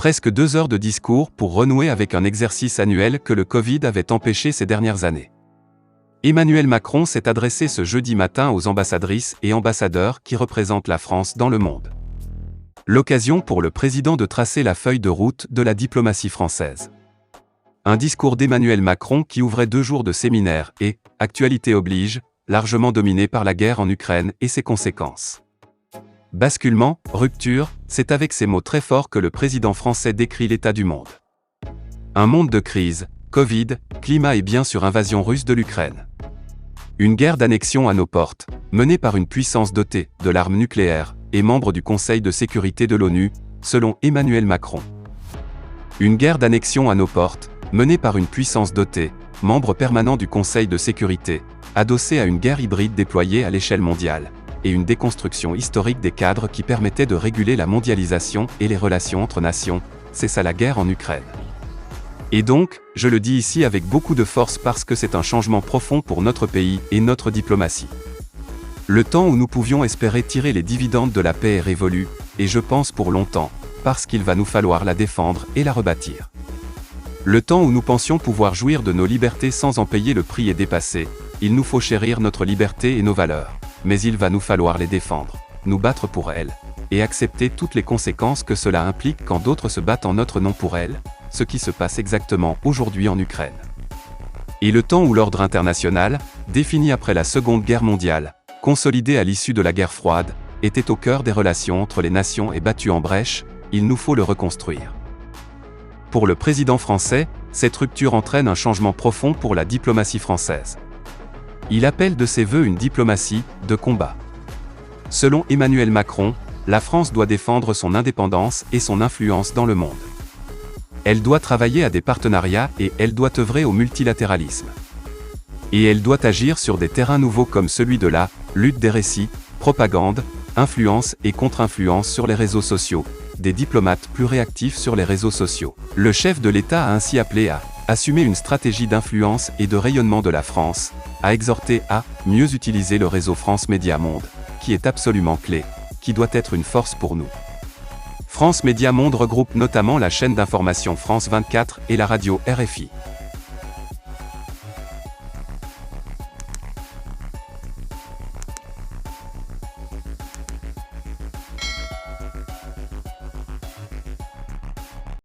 Presque 2 heures de discours pour renouer avec un exercice annuel que le Covid avait empêché ces dernières années. Emmanuel Macron s'est adressé ce jeudi matin aux ambassadrices et ambassadeurs qui représentent la France dans le monde. L'occasion pour le président de tracer la feuille de route de la diplomatie française. Un discours d'Emmanuel Macron qui ouvrait 2 jours de séminaire et, actualité oblige, largement dominé par la guerre en Ukraine et ses conséquences. Basculement, rupture, c'est avec ces mots très forts que le président français décrit l'état du monde. Un monde de crise, Covid, climat et bien sûr invasion russe de l'Ukraine. Une guerre d'annexion à nos portes, menée par une puissance dotée de l'arme nucléaire et membre du Conseil de sécurité de l'ONU, selon Emmanuel Macron. Une guerre d'annexion à nos portes, menée par une puissance dotée, membre permanent du Conseil de sécurité, adossée à une guerre hybride déployée à l'échelle mondiale, et une déconstruction historique des cadres qui permettaient de réguler la mondialisation et les relations entre nations, c'est ça la guerre en Ukraine. Et donc, je le dis ici avec beaucoup de force parce que c'est un changement profond pour notre pays et notre diplomatie. Le temps où nous pouvions espérer tirer les dividendes de la paix est révolu, et je pense pour longtemps, parce qu'il va nous falloir la défendre et la rebâtir. Le temps où nous pensions pouvoir jouir de nos libertés sans en payer le prix est dépassé, il nous faut chérir notre liberté et nos valeurs, mais il va nous falloir les défendre, nous battre pour elles, et accepter toutes les conséquences que cela implique quand d'autres se battent en notre nom pour elles, ce qui se passe exactement aujourd'hui en Ukraine. Et le temps où l'ordre international, défini après la Seconde Guerre mondiale, consolidé à l'issue de la guerre froide, était au cœur des relations entre les nations et battu en brèche, il nous faut le reconstruire. Pour le président français, cette rupture entraîne un changement profond pour la diplomatie française. Il appelle de ses vœux une diplomatie de combat. Selon Emmanuel Macron, la France doit défendre son indépendance et son influence dans le monde. Elle doit travailler à des partenariats et elle doit œuvrer au multilatéralisme. Et elle doit agir sur des terrains nouveaux comme celui de la lutte des récits, propagande, influence et contre-influence sur les réseaux sociaux, des diplomates plus réactifs sur les réseaux sociaux. Le chef de l'État a ainsi appelé à assumer une stratégie d'influence et de rayonnement de la France, a exhorté à mieux utiliser le réseau France Média Monde, qui est absolument clé, qui doit être une force pour nous. France Média Monde regroupe notamment la chaîne d'information France 24 et la radio RFI.